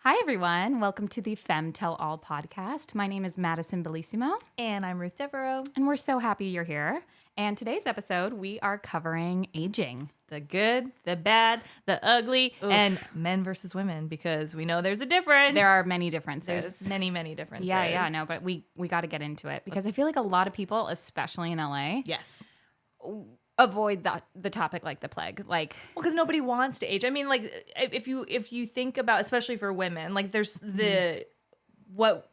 Hi, everyone. Welcome to the Femme Tell All podcast. My name is Madison Bellissimo. And I'm Ruth Devereaux. And we're so happy you're here. And today's episode, we are covering aging. The good, the bad, the ugly, and men versus women, because we know there's a difference. There are many differences. There's many differences. Yeah, no, but we got to get into it because I feel like a lot of people, especially in LA, Yes. avoid the topic like the plague. Like, Well, because nobody wants to age. I mean, like, if you think about, especially for women, like there's what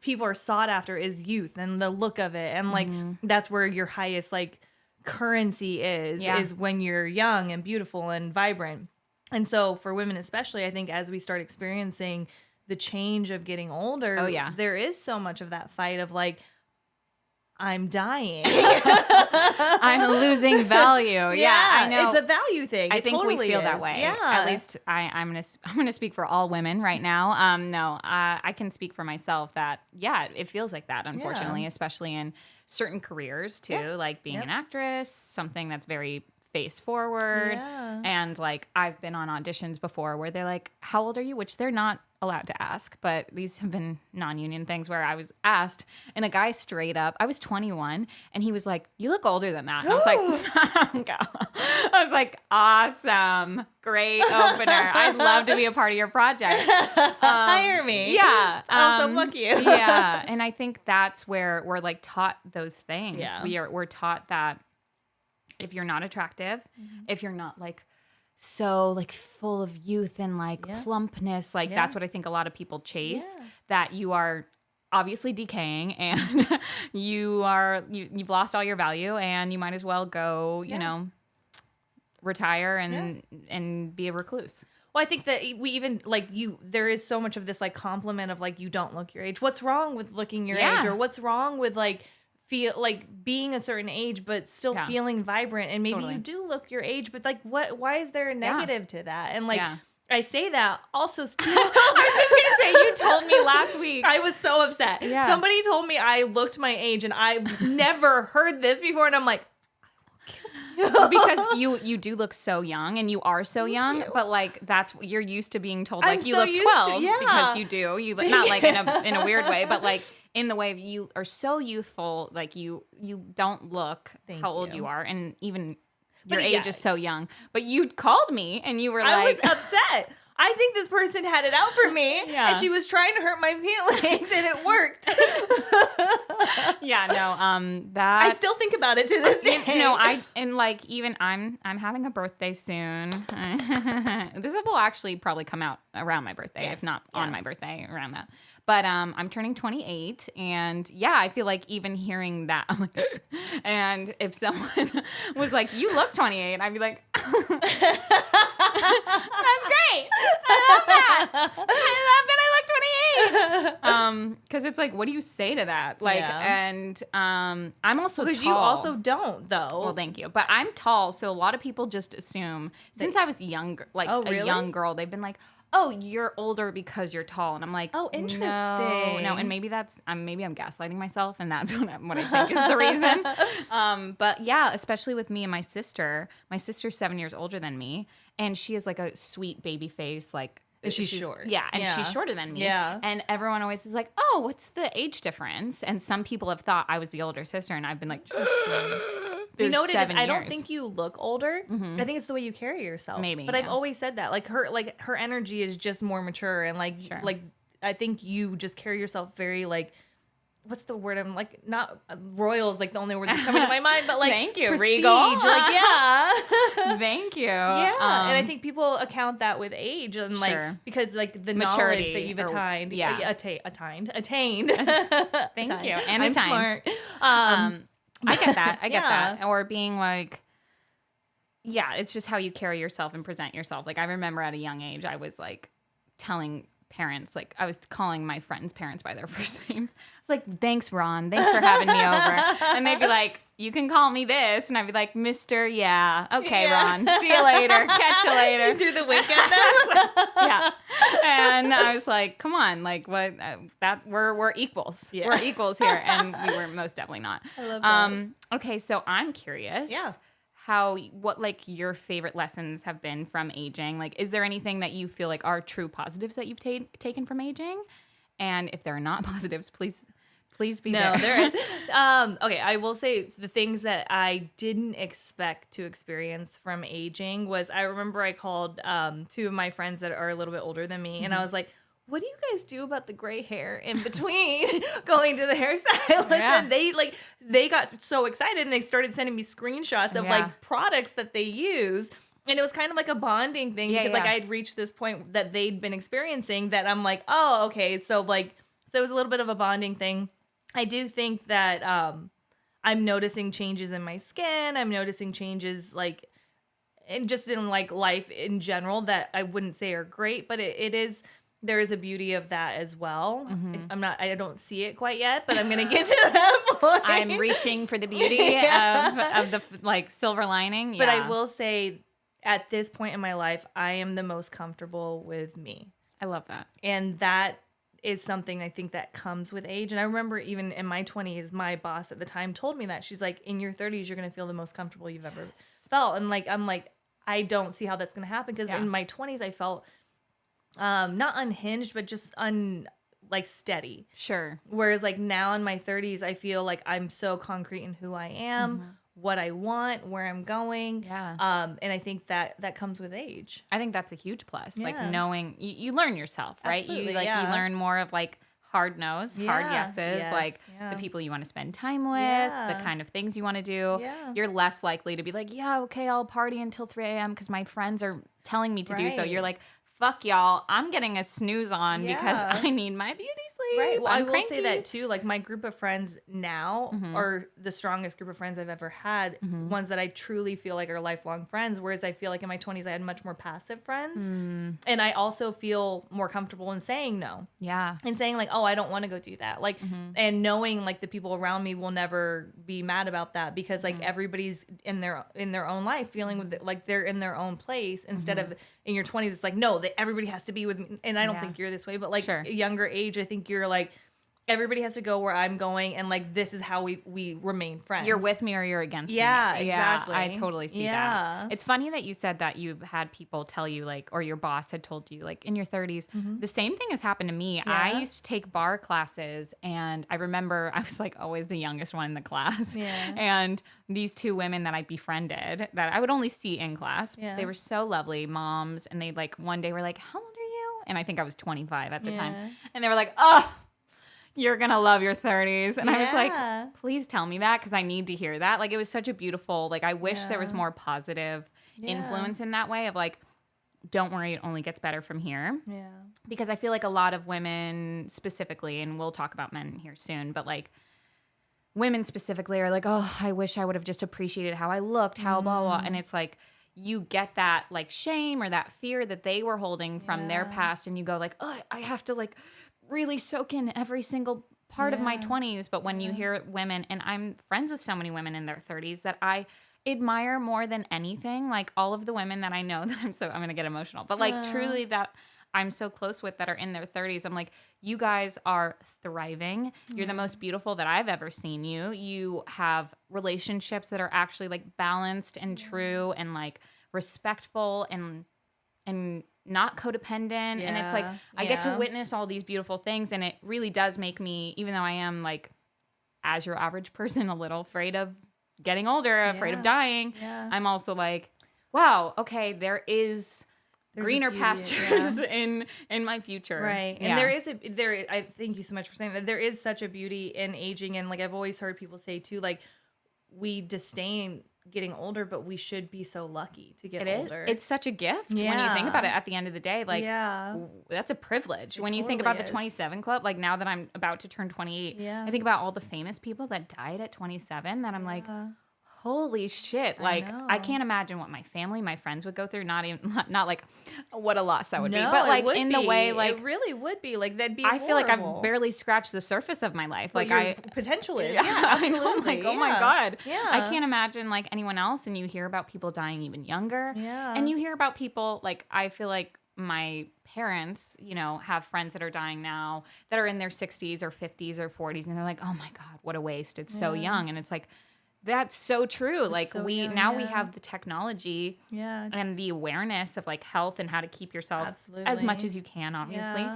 people are sought after is youth and the look of it. And like, that's where your highest like currency is when you're young and beautiful and vibrant. And so for women especially, I think as we start experiencing the change of getting older, there is so much of that fight of like, I'm dying. I'm losing value. Yeah, I know. It's a value thing. I think totally we feel is. that way. Yeah. At least I'm gonna speak for all women right now. I can speak for myself that it feels like that, unfortunately, especially in certain careers too, like being an actress, something that's very face forward. Yeah. And like I've been on auditions before where they're like, "How old are you?" Which they're not allowed to ask, but these have been non-union things where I was asked, and a guy straight up, I was 21, and he was like, "You look older than that." And I was like, "Go." I was like, "Awesome, great opener. I'd love to be a part of your project. Hire me." Yeah, Awesome. Fuck you. Yeah, and I think that's where we're like taught those things. Yeah. We're taught that if you're not attractive, if you're not like so like full of youth and like plumpness, like that's what I think a lot of people chase, that you are obviously decaying and you've lost all your value and you might as well go, you know, retire and be a recluse. Well, I think that we even like there is so much of this like compliment of like, you don't look your age. What's wrong with looking your age? Or what's wrong with like feel like being a certain age but still feeling vibrant, and maybe you do look your age, but like why is there a negative to that? And like I say that also still I was just gonna say, you told me last week. I was so upset. Somebody told me I looked my age, and I've never heard this before, and I'm like, because you do look so young, and you are so young, but like you're used to being told like you look 12 because you look not like in a weird way, but like in the way you are so youthful, like you don't look how old you are, and even your age is so young. But you called me and you were like, I was upset. I think this person had it out for me, and she was trying to hurt my feelings, and it worked. That I still think about it to this day. I'm having a birthday soon. This will actually probably come out around my birthday, if not on my birthday, around that. But I'm turning 28, and I feel like even hearing that, I'm like, and if someone was like, "You look 28," I'd be like, "That's great. I love that. I love that I look 28." Because it's like, what do you say to that? Like, and I'm also tall. Because you also don't, though. Well, thank you. But I'm tall, so a lot of people just assume since I was younger, like a young girl, they've been like, "Oh, you're older because you're tall," and I'm like, "Oh, interesting." No, and maybe I'm gaslighting myself, and that's what I think is the reason. But especially with me and my sister. My sister's 7 years older than me, and she is like a sweet baby face, like. She's short. Yeah, and she's shorter than me. Yeah. And everyone always is like, "Oh, what's the age difference?" And some people have thought I was the older sister, and I've been like, Tristan. You know what it is? I don't think you look older. I think it's the way you carry yourself. Maybe. But I've always said that. Like her energy is just more mature, and like I think you just carry yourself very like, what's the word? I'm like, not royal is like the only word that's coming to my mind, but like thank you, prestige. regal. Like Thank you. Yeah, and I think people account that with age and like because like the maturity knowledge that you've attained, attained. Thank you, and I'm smart. I get that. I get that. Or being like, it's just how you carry yourself and present yourself. Like I remember at a young age, I was like telling parents, like I was calling my friends' parents by their first names. I was like, "Thanks, Ron. Thanks for having me over." And they'd be like, "You can call me this." And I'd be like, "Mr. Okay, Ron. See you later. Catch you later." Through the weekend. Yeah. And I was like, "Come on, like what? That we're equals. Yeah. We're equals here." And we were most definitely not. I love that. Okay, so I'm curious. Yeah. what like your favorite lessons have been from aging. Like, is there anything that you feel like are true positives that you've taken from aging? And if there are not positives, please be there. No, there. Okay, I will say the things that I didn't expect to experience from aging was I remember I called two of my friends that are a little bit older than me, and I was like, what do you guys do about the gray hair in between going to the hairstylist? Yeah. And they got so excited and they started sending me screenshots of like products that they use. And it was kind of like a bonding thing because like I'd reached this point that they'd been experiencing that I'm like, oh, okay. So it was a little bit of a bonding thing. I do think that I'm noticing changes in my skin. I'm noticing changes like and just in like life in general that I wouldn't say are great, but there is a beauty of that as well. I don't see it quite yet, but I'm going to get to that point. I'm reaching for the beauty of the like silver lining. Yeah. But I will say at this point in my life, I am the most comfortable with me. I love that. And that is something I think that comes with age. And I remember even in my 20s, my boss at the time told me that. She's like, in your 30s, you're going to feel the most comfortable you've ever felt. And like, I'm like, I don't see how that's going to happen. Because in my 20s, I felt not unhinged, but just like steady. Sure. Whereas like now in my 30s, I feel like I'm so concrete in who I am, what I want, where I'm going. Yeah. And I think that comes with age. I think that's a huge plus. Yeah. Like knowing you learn yourself, right? Absolutely, You learn more of like hard no's, hard yeses, like the people you want to spend time with, the kind of things you want to do. Yeah. You're less likely to be like, yeah, okay, I'll party until 3 a.m. because my friends are telling me to do so. You're like, fuck y'all, I'm getting a snooze on because I need my beauty sleep. Right. Well, I'm I will cranky. say that too. Like my group of friends now are the strongest group of friends I've ever had. Ones that I truly feel like are lifelong friends. Whereas I feel like in my 20s, I had much more passive friends. And I also feel more comfortable in saying no. Yeah. And saying like, oh, I don't want to go do that. Like, and knowing like the people around me will never be mad about that because like everybody's in their own life feeling with it, like they're in their own place instead of in your 20s. It's like, no, everybody has to be with me. And I don't think you're this way, but like a younger age, I think you're like, everybody has to go where I'm going. And like, this is how we remain friends. You're with me or you're against me. Yeah, exactly. I totally see that. It's funny that you said that you've had people tell you like, or your boss had told you like in your 30s, the same thing has happened to me. Yeah. I used to take bar classes and I remember I was like always the youngest one in the class. Yeah. And these two women that I befriended that I would only see in class, they were so lovely moms. And they like one day were like, how old are you? And I think I was 25 at the time. And they were like, oh, you're going to love your 30s. And I was like, please tell me that because I need to hear that. Like, it was such a beautiful, like, I wish there was more positive influence in that way of like, don't worry, it only gets better from here. Yeah. Because I feel like a lot of women specifically, and we'll talk about men here soon, but like women specifically are like, oh, I wish I would have just appreciated how I looked, how blah, blah. And it's like, you get that like shame or that fear that they were holding from their past. And you go like, oh, I have to like really soak in every single part of my 20s. But when you hear women, and I'm friends with so many women in their 30s that I admire more than anything, like all of the women that I know that I'm going to get emotional, but like truly that I'm so close with that are in their 30s. I'm like, you guys are thriving. You're the most beautiful that I've ever seen you. You have relationships that are actually like balanced and true and like respectful and not codependent. And it's like, I get to witness all these beautiful things. And it really does make me, even though I am like, as your average person, a little afraid of getting older, afraid of dying. Yeah. I'm also like, wow, okay, there's greener pastures in my future. Right. And I thank you so much for saying that. There is such a beauty in aging. And like, I've always heard people say too, like, we disdain getting older, but we should be so lucky to get older. It's such a gift when you think about it at the end of the day. Like, that's a privilege. When you think about the 27 Club, like now that I'm about to turn 28, I think about all the famous people that died at 27 that I'm like, holy shit. Like, I can't imagine what my family, my friends would go through. Not like what a loss that would be, but like in the way, like it really would be like, that'd be I feel like I've barely scratched the surface of my life. Like your potential is. I know. I'm like, oh my God. Yeah. I can't imagine like anyone else. And you hear about people dying even younger. Yeah. And you hear about people like, I feel like my parents, you know, have friends that are dying now that are in their 60s or 50s or 40s. And they're like, oh my God, what a waste. It's so young. And it's like, That's so true. Like so we young, we have the technology and the awareness of like health and how to keep yourself as much as you can, obviously.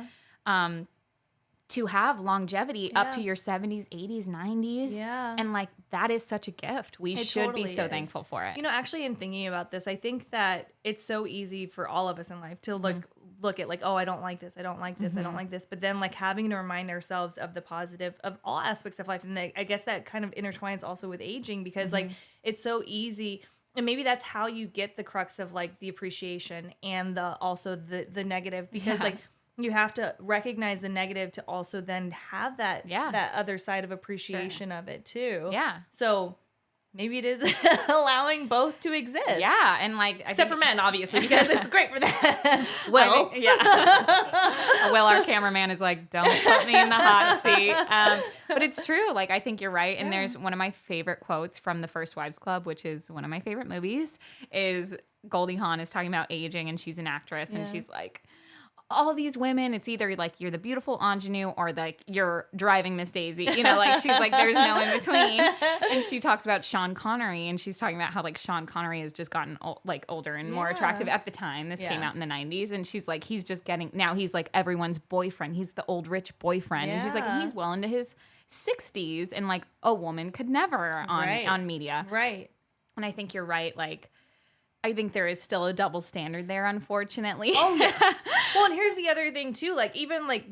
To have longevity up to your 70s, 80s, 90s. Yeah. And like that is such a gift. We should totally be so is. thankful for it. You know, actually in thinking about this, I think that it's so easy for all of us in life to look at like, oh, I don't like this. I don't like this. I don't like this. But then like having to remind ourselves of the positive of all aspects of life. And I guess that kind of intertwines also with aging because like it's so easy. And maybe that's how you get the crux of like the appreciation and also the negative because like you have to recognize the negative to also then have that other side of appreciation of it too. Yeah. So maybe it is allowing both to exist. Yeah, and like except for men, obviously, because it's great for them. Well, Will, our cameraman, is like, don't put me in the hot seat. But it's true. Like I think you're right. And there's one of my favorite quotes from The First Wives Club, which is one of my favorite movies. Is Goldie Hawn is talking about aging, and she's an actress, and she's like, all these women, it's either like you're the beautiful ingenue or like you're driving Miss Daisy. You know, like she's like, there's no in between. And she talks about Sean Connery, and she's talking about how like Sean Connery has just gotten older and more attractive at the time. This came out in the 90s. And she's like, he's just now he's like everyone's boyfriend. He's the old rich boyfriend. And she's like, and he's well into his 60s. And like a woman could never on media. Right. And I think you're right. Like, I think there is still a double standard there, unfortunately. Oh, yes. Well, and here's the other thing, too. Like, even, like,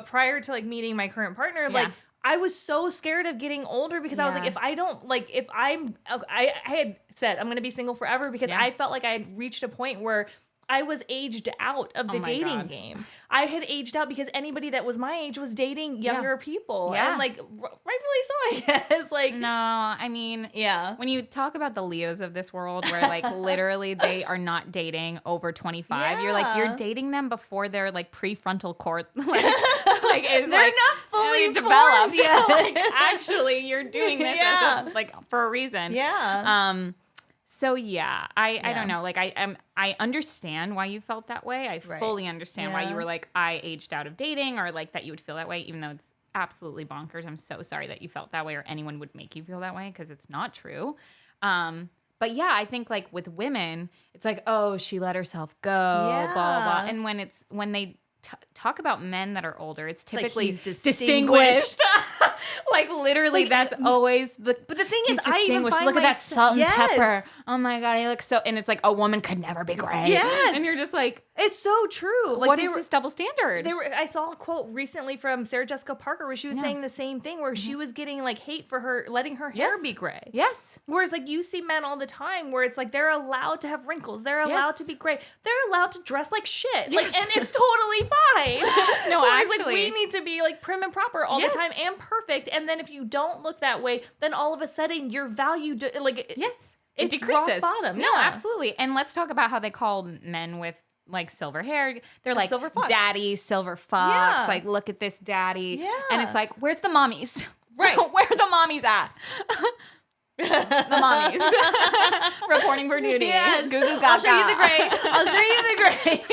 prior to, like, meeting my current partner, like, I was so scared of getting older because I was like, I had said I'm going to be single forever because I felt like I had reached a point where I was aged out of the dating game. I had aged out because anybody that was my age was dating younger people. Yeah. And like, rightfully so, I guess. Like, no, I mean, when you talk about the Leos of this world where like literally they are not dating over 25, you're dating them before their like prefrontal cord they're not fully developed. Yeah. Like actually you're doing this for a reason. Yeah. So I don't know. Like I understand why you felt that way. I fully understand why you were like, I aged out of dating, or like that you would feel that way, even though it's absolutely bonkers. I'm so sorry that you felt that way, or anyone would make you feel that way, because it's not true. But yeah, I think like with women, it's like, oh, she let herself go, blah, blah, blah. And when they talk about men that are older, it's typically like he's distinguished. Like literally, like, that's always the. But the thing is, I even find look at that salt and pepper. Oh my god, he looks so. And it's like a woman could never be great. Yes, and you're just like, it's so true. Like, what is this double standard? I saw a quote recently from Sarah Jessica Parker where she was saying the same thing, where she was getting like hate for her letting her hair be gray. Yes. Whereas like you see men all the time where it's like they're allowed to have wrinkles, they're allowed to be gray, they're allowed to dress like shit, like, and it's totally fine. No, whereas, actually, like, we need to be like prim and proper all the time and perfect. And then if you don't look that way, then all of a sudden your value it decreases. Rock bottom. No, absolutely. And let's talk about how they call men with like silver hair. They're like silver fox. Daddy, silver fox. Like, look at this daddy. Yeah. And it's like, where's the mommies? Right. Where are the mommies at? The mommies. Reporting for duty. Yes. Goo goo gaga. I'll show you the gray. I'll show you the gray.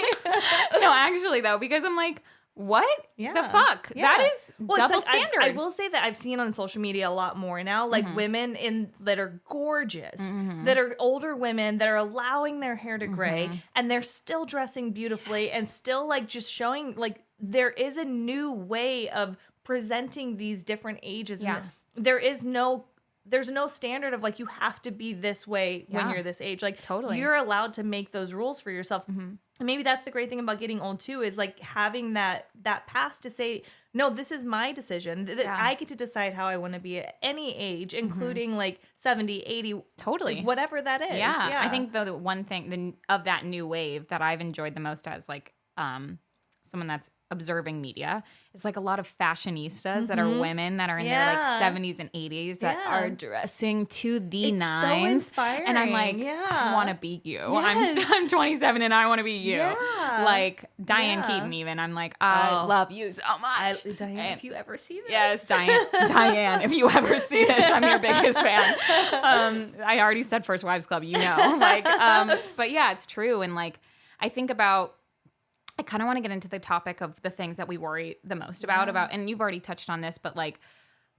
No, actually though, because I'm like, what the fuck? Yeah. That is double standard. I will say that I've seen on social media a lot more now, like women that are gorgeous, that are older women that are allowing their hair to gray, and they're still dressing beautifully and still like just showing like there is a new way of presenting these different ages. Yeah. And there's no standard of like you have to be this way when you're this age. Like totally, you're allowed to make those rules for yourself. And maybe that's the great thing about getting old too, is like having that path to say, no, this is my decision. That I get to decide how I want to be at any age, including like 70, 80, totally, like whatever that is. Yeah. I think the one thing of that new wave that I've enjoyed the most as like someone that's observing media is like a lot of fashionistas that are women that are in their like 70s and 80s that are dressing to the nines. So inspiring. And I'm like, I want to be you. Yes. I'm 27 and I want to be you. Yeah. Like Diane Keaton even. I'm like, I love you so much. Diane, if you ever see this. Yes, Diane, if you ever see this, I'm your biggest fan. I already said First Wives Club, you know. Like, but yeah, it's true. And like, I think about, I kind of want to get into the topic of the things that we worry the most about, and you've already touched on this, but like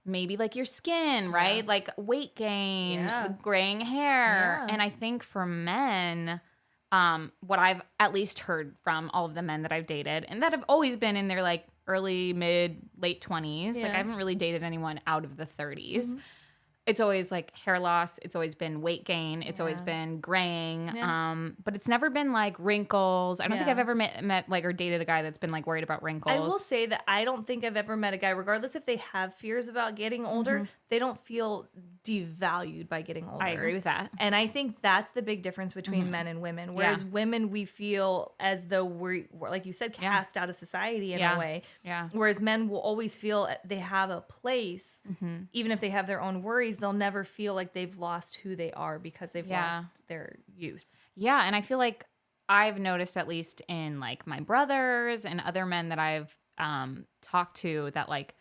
maybe like your skin, right? Like weight gain, graying hair. And I think for men, what I've at least heard from all of the men that I've dated and that have always been in their like early, mid, late 20s. Like I haven't really dated anyone out of the 30s. It's always like hair loss. It's always been weight gain. It's always been graying. But it's never been like wrinkles. I don't think I've ever met like or dated a guy that's been like worried about wrinkles. I will say that I don't think I've ever met a guy, regardless if they have fears about getting older, they don't feel devalued by getting older. I agree with that. And I think that's the big difference between men and women. Whereas women, we feel as though we're like you said, cast out of society in a way. Yeah. Whereas men will always feel they have a place, even if they have their own worries. They'll never feel like they've lost who they are because they've lost their youth. Yeah, and I feel like I've noticed, at least in like my brothers and other men that I've talked to, that like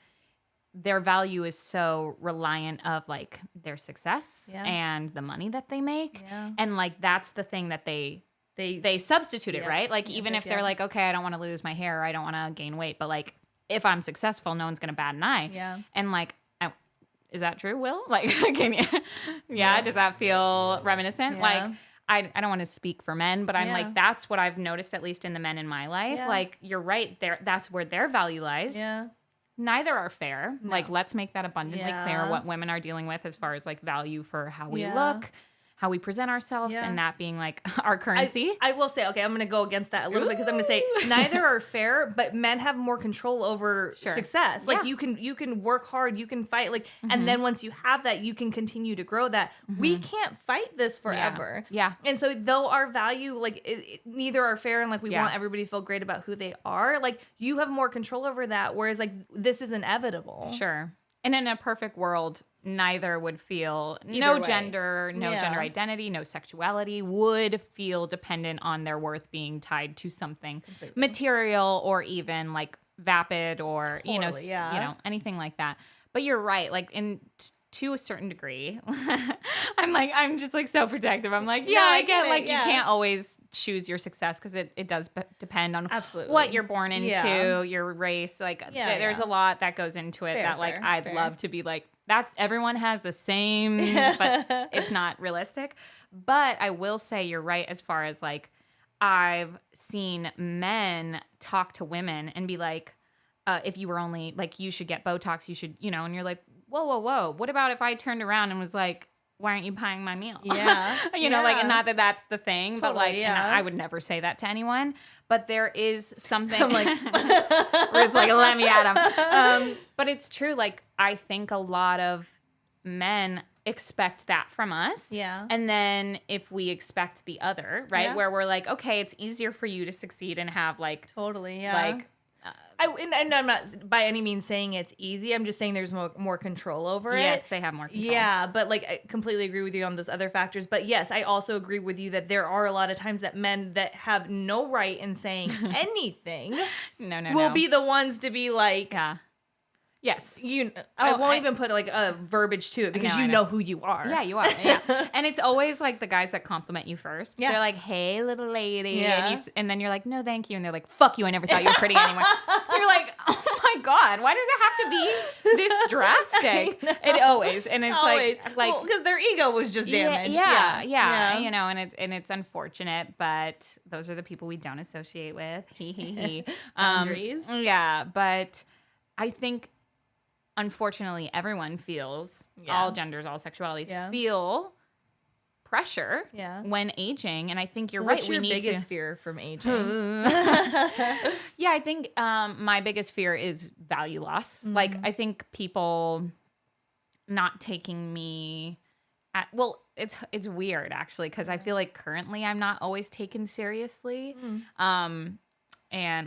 their value is so reliant of like their success and the money that they make. And like that's the thing that they substitute it, right? Like even if they're like, okay, I don't want to lose my hair, I don't want to gain weight, but like if I'm successful, no one's going to bat an eye. And like, is that true, Will? Like, can you? Does that feel reminiscent? Like, I don't want to speak for men, but I'm like, that's what I've noticed, at least in the men in my life. Like, you're right. That's where their value lies. Neither are fair. No. Like, let's make that abundantly clear what women are dealing with as far as like value for how we look, how we present ourselves, and that being like our currency. I will say, okay, I'm going to go against that a little bit because I'm going to say neither are fair, but men have more control over success. Like you can work hard, you can fight, like, and then once you have that, you can continue to grow that. We can't fight this forever. And so though our value, like neither are fair, and like we want everybody to feel great about who they are, like you have more control over that. Whereas like this is inevitable. Sure. And in a perfect world, neither would feel no gender identity, no sexuality would feel dependent on their worth being tied to something material or even like vapid or you know anything like that. But you're right, like to a certain degree. I'm just like so protective. I'm like, I get like you can't always choose your success because it does depend on what you're born into, your race. Like there's a lot that goes into it I'd love to be like, everyone has the same, but it's not realistic. But I will say you're right as far as like, I've seen men talk to women and be like, if you were only like, you should get Botox, you should, and you're like, whoa. What about if I turned around and was like, why aren't you buying my meal? Like, and not that that's the thing, but like, and I would never say that to anyone, but there is something like, where it's like, let me at him. But it's true. Like, I think a lot of men expect that from us. And then if we expect the other, right, where we're like, okay, it's easier for you to succeed and have like, like, and I'm not by any means saying it's easy. I'm just saying there's more control over it. Yes, they have more control. Yeah, but like I completely agree with you on those other factors. But yes, I also agree with you that there are a lot of times that men that have no right in saying anything will be the ones to be like, yes. I won't even put like a verbiage to it because you know who you are. Yeah, you are. Yeah. And it's always like the guys that compliment you first. They're like, hey, little lady. And then you're like, no, thank you. And they're like, fuck you. I never thought you were pretty anyway. You're like, oh my God, why does it have to be this drastic? It always. And it's like, because their ego was just damaged. Yeah. And it's unfortunate, but those are the people we don't associate with. Boundaries. Yeah. But I think, unfortunately, everyone feels, all genders, all sexualities feel pressure when aging. And I think you're right. What's your biggest fear from aging? I think my biggest fear is value loss. Like, I think people not taking me it's weird actually, because I feel like currently I'm not always taken seriously. And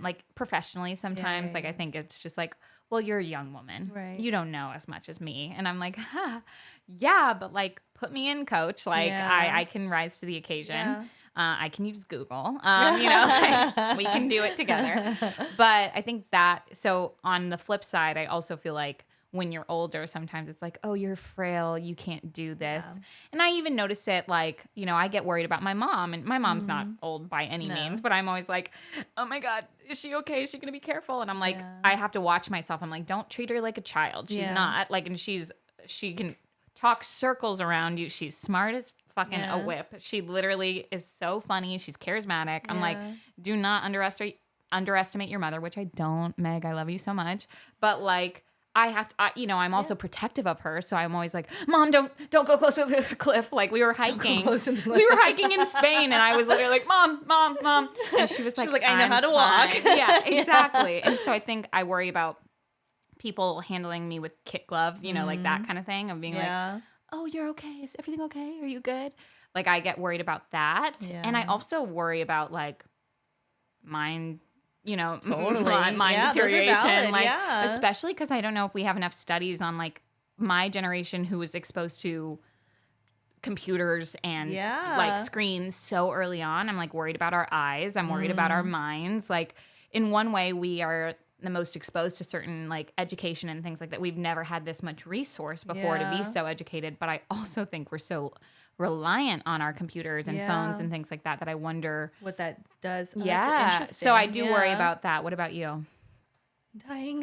like professionally sometimes, like I think it's just like, well, you're a young woman. Right. You don't know as much as me. And I'm like, but like put me in, coach. Like I can rise to the occasion. I can use Google, we can do it together. But I think that, so on the flip side, I also feel like when you're older, sometimes it's like, oh, you're frail, you can't do this. Yeah. And I even notice it, like, you know, I get worried about my mom, and my mom's not old by any means, but I'm always like, oh my God, is she okay? Is she going to be careful? And I'm like, I have to watch myself. I'm like, don't treat her like a child. She's not. Like, and she can talk circles around you. She's smart as fucking a whip. She literally is so funny. She's charismatic. I'm like, do not underestimate your mother, which I don't, Meg. I love you so much. But like, I have to, you know, I'm also protective of her. So I'm always like, Mom, don't go close to the cliff. Like we were hiking. We were hiking in Spain, and I was literally like, Mom. And she was like, I know how to walk. Yeah, exactly. And so I think I worry about people handling me with kit gloves, you know, like that kind of thing of being like, oh, you're okay. Is everything okay? Are you good? Like I get worried about that. Yeah. And I also worry about like mind, you know, mind deterioration. Like, especially because I don't know if we have enough studies on like my generation who was exposed to computers and like screens so early on. I'm like worried about our eyes. I'm worried about our minds. Like in one way, we are the most exposed to certain like education and things like that. We've never had this much resource before to be so educated. But I also think we're so reliant on our computers and phones and things like that that I wonder what that does. Oh, yeah. So I do worry about that. What about you? Dying.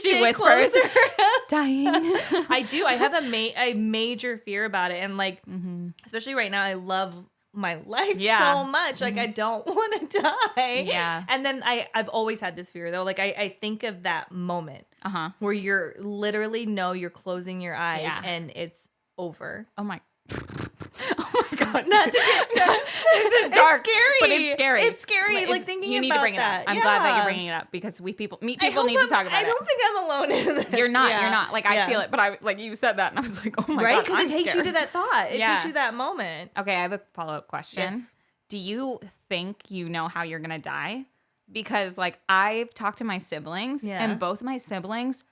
She whispers. Dying. I do. I have a major fear about it. And like, especially right now, I love my life so much. Like I don't want to die. Yeah. And then I've always had this fear though. Like I think of that moment where you're literally you're closing your eyes and it's over. Oh my God. Not to get this is dark. It's scary. But it's scary. It's scary. Like thinking you need about to bring that. It up. I'm glad that you're bringing it up because people need to talk about it. I don't think I'm alone in this. You're not. Like I feel it, but I like you said that and I was like, oh my God. Because it takes you to that thought. It takes you that moment. Okay, I have a follow-up question. Yes. Do you think you know how you're gonna die? Because like I've talked to my siblings and both my siblings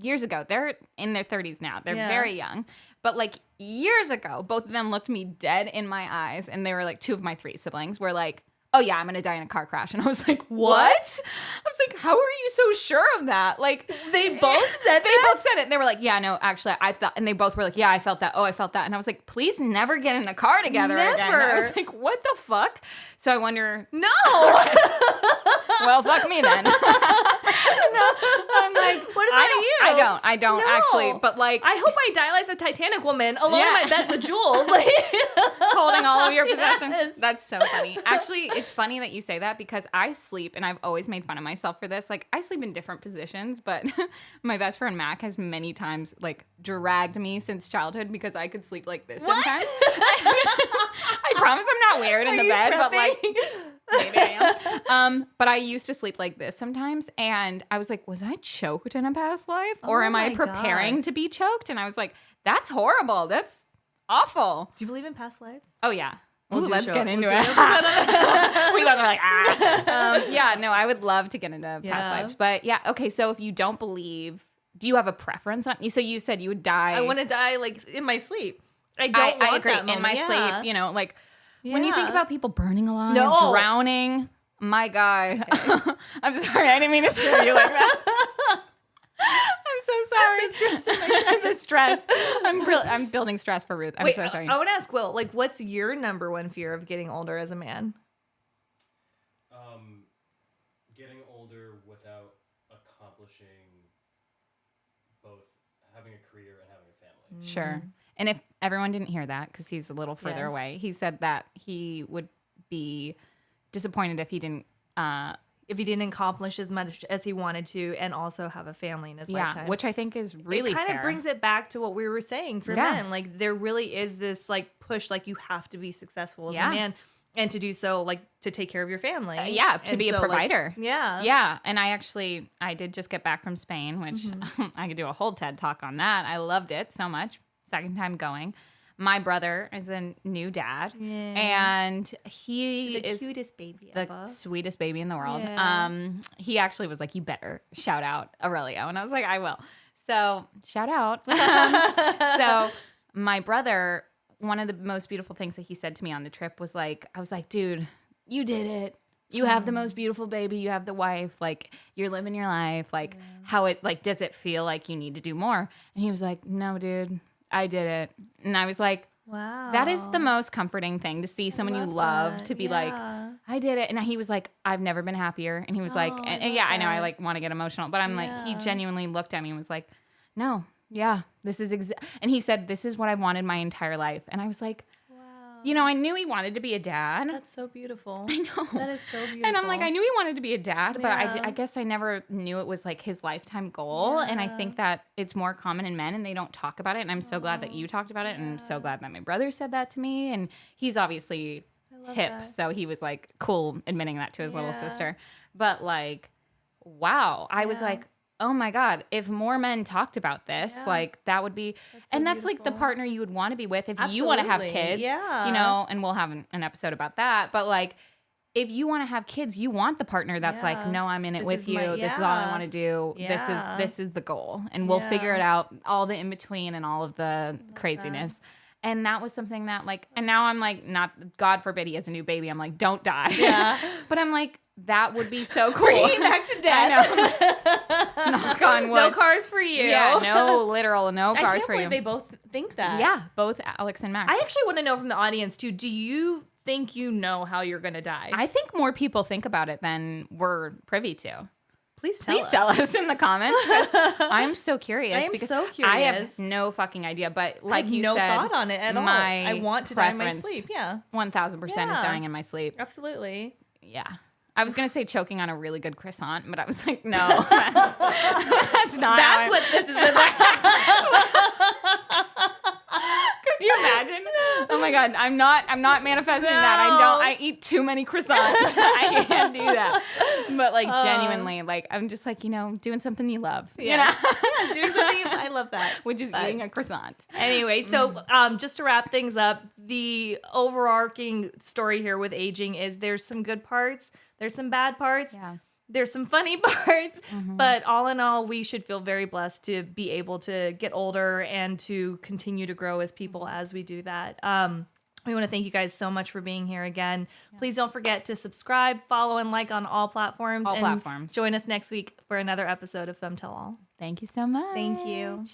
years ago, they're in their 30s now. They're very young. But like years ago, both of them looked me dead in my eyes and they were like, two of my three siblings were like, oh yeah, I'm going to die in a car crash. And I was like, what? I was like, how are you so sure of that? Like they both said it. And they were like, yeah, no, actually I felt, and they both were like, yeah, I felt that. Oh, I felt that. And I was like, please never get in a car together again. And I was like, what the fuck? So I wonder. No. Well, fuck me then. No, I'm like, what about you? I don't actually, but like, I hope I die like the Titanic woman alone in my bed with jewels, like holding all of your possessions. Yes. That's so funny. Actually, it's funny that you say that because I sleep, and I've always made fun of myself for this. Like, I sleep in different positions, but my best friend Mac has many times like dragged me since childhood because I could sleep like this sometimes. I promise I'm not weird in the bed, but like. Maybe I am. But I used to sleep like this sometimes. And I was like, was I choked in a past life? Or am I preparing to be choked? And I was like, that's horrible. That's awful. Do you believe in past lives? Oh, yeah. Let's get into it. We both are like, yeah, no, I would love to get into past lives. But yeah, okay. So if you don't believe, do you have a preference on you? So you said you would die. I want to die like in my sleep. I agree. That in my sleep, you know, like. When you think about people burning alive, drowning, my God. Okay. I'm sorry. I didn't mean to scare you like that. I'm so sorry. The stress. I'm building stress for Ruth. I'm so sorry. I want to ask Will, like, what's your number one fear of getting older as a man? Getting older without accomplishing both having a career and having a family. Sure. And if everyone didn't hear that, because he's a little further away, he said that he would be disappointed if he didn't accomplish as much as he wanted to and also have a family in his lifetime. Which I think is really fair. It kind of brings it back to what we were saying for men. Like there really is this like push, like you have to be successful as a man and to do so, like to take care of your family. To be a provider. Like, Yeah. And I did just get back from Spain, which I could do a whole TED talk on that. I loved it so much. Second time going. My brother is a new dad, and he is cutest baby the sweetest baby in the world. He actually was like, "You better shout out Aurelio," and I was like, "I will." So shout out. So my brother, one of the most beautiful things that he said to me on the trip was like, "I was like, dude, you did it. You have the most beautiful baby. You have the wife. Like, you're living your life. Like, how it, like, does it feel like you need to do more? And he was like, no, dude, I did it. And I was like, wow. that is the most comforting thing, to see someone you love to be like, I did it. And he was like, I've never been happier. And he was like, and yeah, I know I like want to get emotional, but I'm like, he genuinely looked at me and was like, no, yeah, this is and he said, this is what I wanted my entire life. And I was like, you know, I knew he wanted to be a dad. That's so beautiful. I know. That is so beautiful. And I'm like, I knew he wanted to be a dad, but I guess I never knew it was like his lifetime goal. And I think that it's more common in men and they don't talk about it. And I'm so glad that you talked about it. And I'm so glad that my brother said that to me. And he's obviously hip. that. So he was like cool admitting that to his little sister. But like, wow. I was like, oh my God, if more men talked about this, like that would be, that's like the partner you would want to be with if you want to have kids, you know, and we'll have an episode about that. But like, if you want to have kids, you want the partner that's like, no, I'm in it with you. This is all I want to do. This is the goal. And we'll figure it out, all the in between and all of the craziness. And that was something that like, and now I'm like, not, God forbid he has a new baby. I'm like, don't die. Yeah. But I'm like, that would be so cool. Bringing back to death. I know. Knock on wood. No cars for you. Yeah, no cars for you. They both think that. Yeah, both Alex and Max. I actually want to know from the audience too, do you think you know how you're going to die? I think more people think about it than we're privy to. Please tell us in the comments. I'm so curious. I am because so curious. I have no fucking idea. But like I have you no said, thought on it at all. I want to die in my sleep. Yeah. 1000% is dying in my sleep. Absolutely. Yeah. I was going to say choking on a really good croissant, but I was like, no. That's not. That's what this is about. Could you imagine? Oh my God, I'm not manifesting that. I eat too many croissants. I can't do that. But like genuinely, like I'm just like, you know, doing something you love. Yeah. You know? Doing something I love that. Which is eating a croissant. Anyway, so just to wrap things up, the overarching story here with aging is there's some good parts, there's some bad parts. Yeah. There's some funny parts, but all in all, we should feel very blessed to be able to get older and to continue to grow as people as we do that. We want to thank you guys so much for being here again. Yeah. Please don't forget to subscribe, follow, and like on all platforms. All platforms. Join us next week for another episode of Femme Tell All. Thank you so much. Thank you.